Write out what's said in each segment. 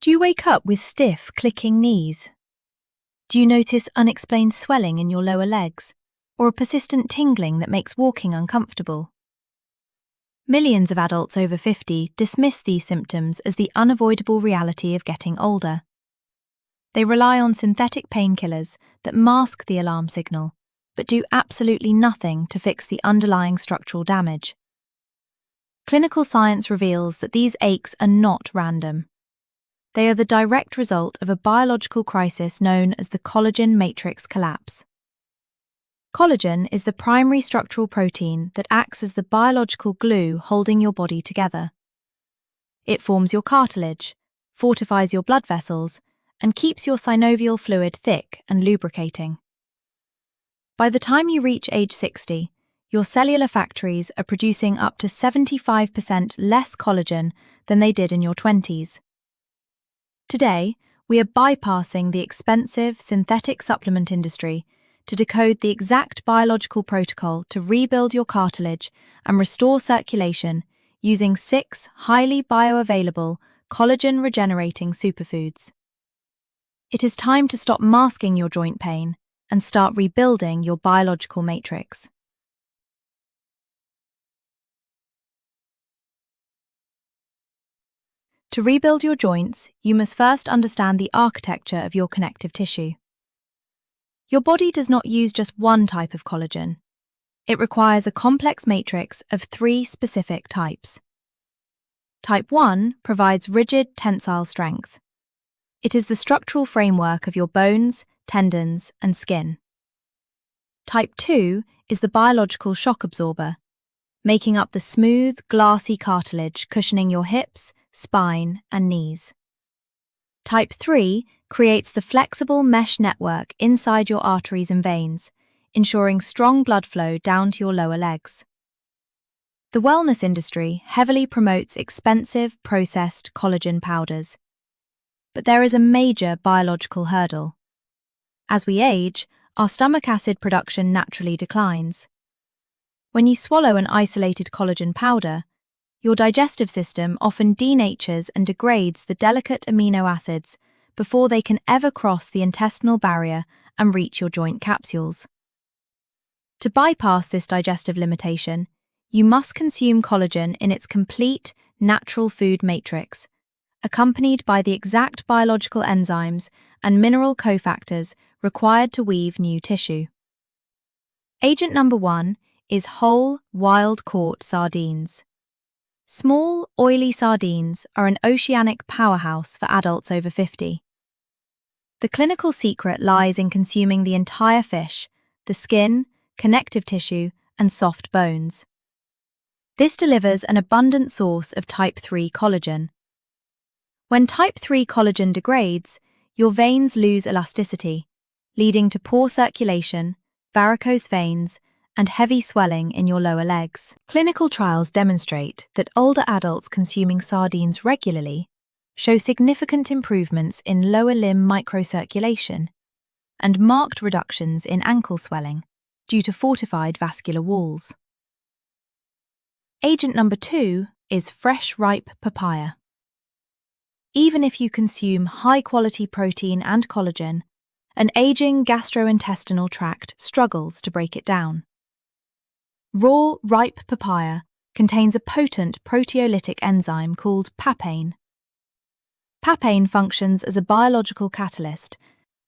Do you wake up with stiff, clicking knees? Do you notice unexplained swelling in your lower legs, or a persistent tingling that makes walking uncomfortable? Millions of adults over 50 dismiss these symptoms as the unavoidable reality of getting older. They rely on synthetic painkillers that mask the alarm signal, but do absolutely nothing to fix the underlying structural damage. Clinical science reveals that these aches are not random. They are the direct result of a biological crisis known as the collagen matrix collapse. Collagen is the primary structural protein that acts as the biological glue holding your body together. It forms your cartilage, fortifies your blood vessels, and keeps your synovial fluid thick and lubricating. By the time you reach age 60, your cellular factories are producing up to 75% less collagen than they did in your 20s. Today, we are bypassing the expensive synthetic supplement industry to decode the exact biological protocol to rebuild your cartilage and restore circulation using 6 highly bioavailable, collagen-regenerating superfoods. It is time to stop masking your joint pain and start rebuilding your biological matrix. To rebuild your joints, you must first understand the architecture of your connective tissue. Your body does not use just one type of collagen. It requires a complex matrix of 3 specific types. Type 1 provides rigid tensile strength. It is the structural framework of your bones, tendons, and skin. Type 2 is the biological shock absorber, making up the smooth, glassy cartilage cushioning your hips, spine, and knees. Type 3 creates the flexible mesh network inside your arteries and veins, ensuring strong blood flow down to your lower legs. The wellness industry heavily promotes expensive, processed collagen powders. But there is a major biological hurdle. As we age, our stomach acid production naturally declines. When you swallow an isolated collagen powder, your digestive system often denatures and degrades the delicate amino acids before they can ever cross the intestinal barrier and reach your joint capsules. To bypass this digestive limitation, you must consume collagen in its complete, natural food matrix, accompanied by the exact biological enzymes and mineral cofactors required to weave new tissue. Agent number 1 is whole, wild-caught sardines. Small, oily sardines are an oceanic powerhouse for adults over 50. The clinical secret lies in consuming the entire fish, the skin, connective tissue, and soft bones. This delivers an abundant source of type 3 collagen. When type 3 collagen degrades, your veins lose elasticity, leading to poor circulation, varicose veins, and heavy swelling in your lower legs. Clinical trials demonstrate that older adults consuming sardines regularly show significant improvements in lower limb microcirculation and marked reductions in ankle swelling due to fortified vascular walls. Agent number 2 is fresh, ripe papaya. Even if you consume high-quality protein and collagen, an aging gastrointestinal tract struggles to break it down. Raw, ripe papaya contains a potent proteolytic enzyme called papain. Papain functions as a biological catalyst,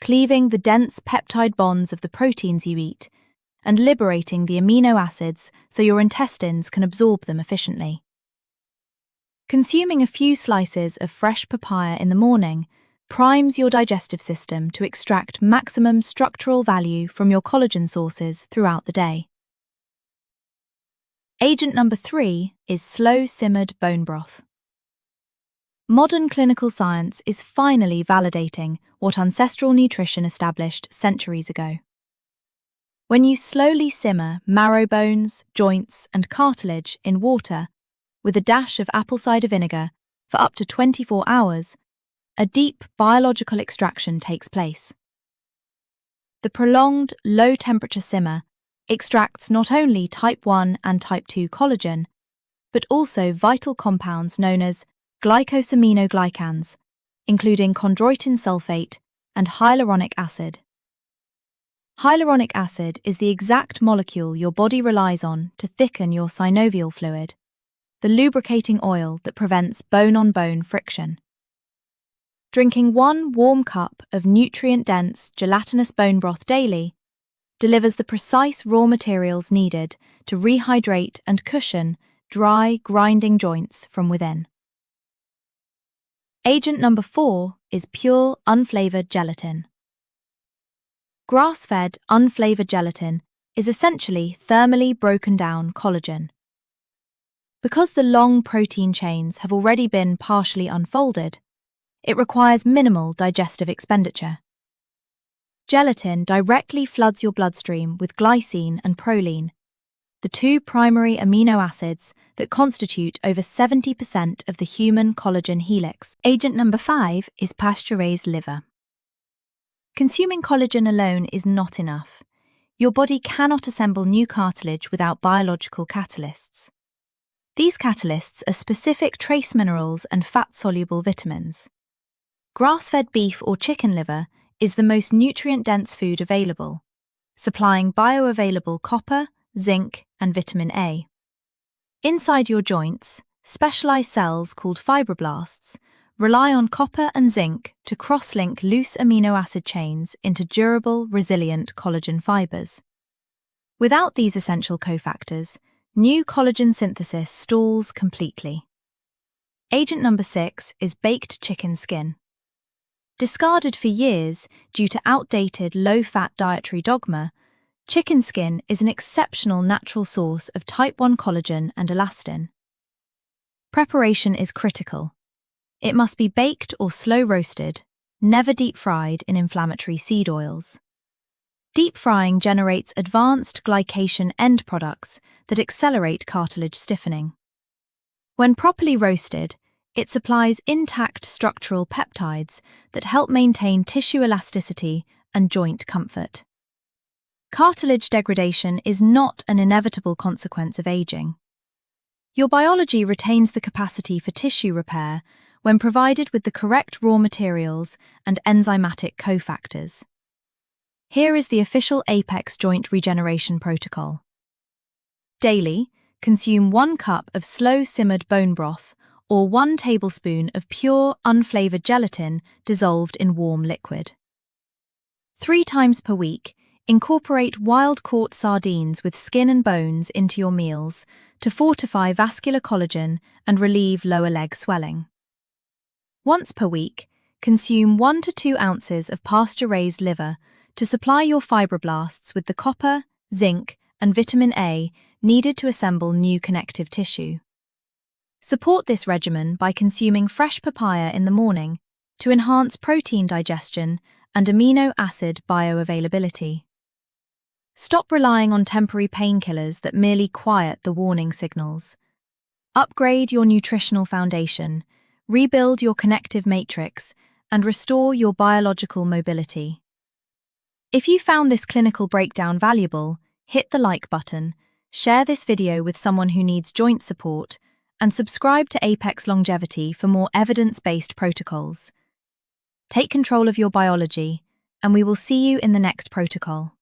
cleaving the dense peptide bonds of the proteins you eat and liberating the amino acids so your intestines can absorb them efficiently. Consuming a few slices of fresh papaya in the morning primes your digestive system to extract maximum structural value from your collagen sources throughout the day. Agent number 3 is slow-simmered bone broth. Modern clinical science is finally validating what ancestral nutrition established centuries ago. When you slowly simmer marrow bones, joints, and cartilage in water with a dash of apple cider vinegar for up to 24 hours, a deep biological extraction takes place. The prolonged, low-temperature simmer extracts not only type 1 and type 2 collagen, but also vital compounds known as glycosaminoglycans, including chondroitin sulfate and hyaluronic acid. Hyaluronic acid is the exact molecule your body relies on to thicken your synovial fluid, the lubricating oil that prevents bone-on-bone friction. Drinking 1 warm cup of nutrient-dense, gelatinous bone broth daily delivers the precise raw materials needed to rehydrate and cushion dry, grinding joints from within. Agent number 4 is pure, unflavored gelatin. Grass-fed, unflavored gelatin is essentially thermally broken down collagen. Because the long protein chains have already been partially unfolded, it requires minimal digestive expenditure. Gelatin directly floods your bloodstream with glycine and proline, the 2 primary amino acids that constitute over 70% of the human collagen helix. Agent number 5 is pasture-raised liver. Consuming collagen alone is not enough. Your body cannot assemble new cartilage without biological catalysts. These catalysts are specific trace minerals and fat-soluble vitamins. Grass-fed beef or chicken liver is the most nutrient-dense food available, supplying bioavailable copper, zinc, and vitamin A. Inside your joints, specialized cells called fibroblasts rely on copper and zinc to cross-link loose amino acid chains into durable, resilient collagen fibers. Without these essential cofactors, new collagen synthesis stalls completely. Agent number 6 is baked chicken skin. Discarded for years due to outdated low-fat dietary dogma, chicken skin is an exceptional natural source of type 1 collagen and elastin. Preparation is critical. It must be baked or slow roasted, never deep fried in inflammatory seed oils. Deep frying generates advanced glycation end products that accelerate cartilage stiffening. When properly roasted, it supplies intact structural peptides that help maintain tissue elasticity and joint comfort. Cartilage degradation is not an inevitable consequence of aging. Your biology retains the capacity for tissue repair when provided with the correct raw materials and enzymatic cofactors. Here is the official Apex Joint Regeneration Protocol. Daily, consume 1 cup of slow-simmered bone broth or 1 tablespoon of pure, unflavored gelatin dissolved in warm liquid. 3 times per week, incorporate wild-caught sardines with skin and bones into your meals to fortify vascular collagen and relieve lower leg swelling. Once per week, consume 1 to 2 ounces of pasture-raised liver to supply your fibroblasts with the copper, zinc, and vitamin A needed to assemble new connective tissue. Support this regimen by consuming fresh papaya in the morning to enhance protein digestion and amino acid bioavailability. Stop relying on temporary painkillers that merely quiet the warning signals. Upgrade your nutritional foundation, rebuild your connective matrix, and restore your biological mobility. If you found this clinical breakdown valuable, hit the like button, share this video with someone who needs joint support, and subscribe to Apex Longevity for more evidence-based protocols. Take control of your biology, and we will see you in the next protocol.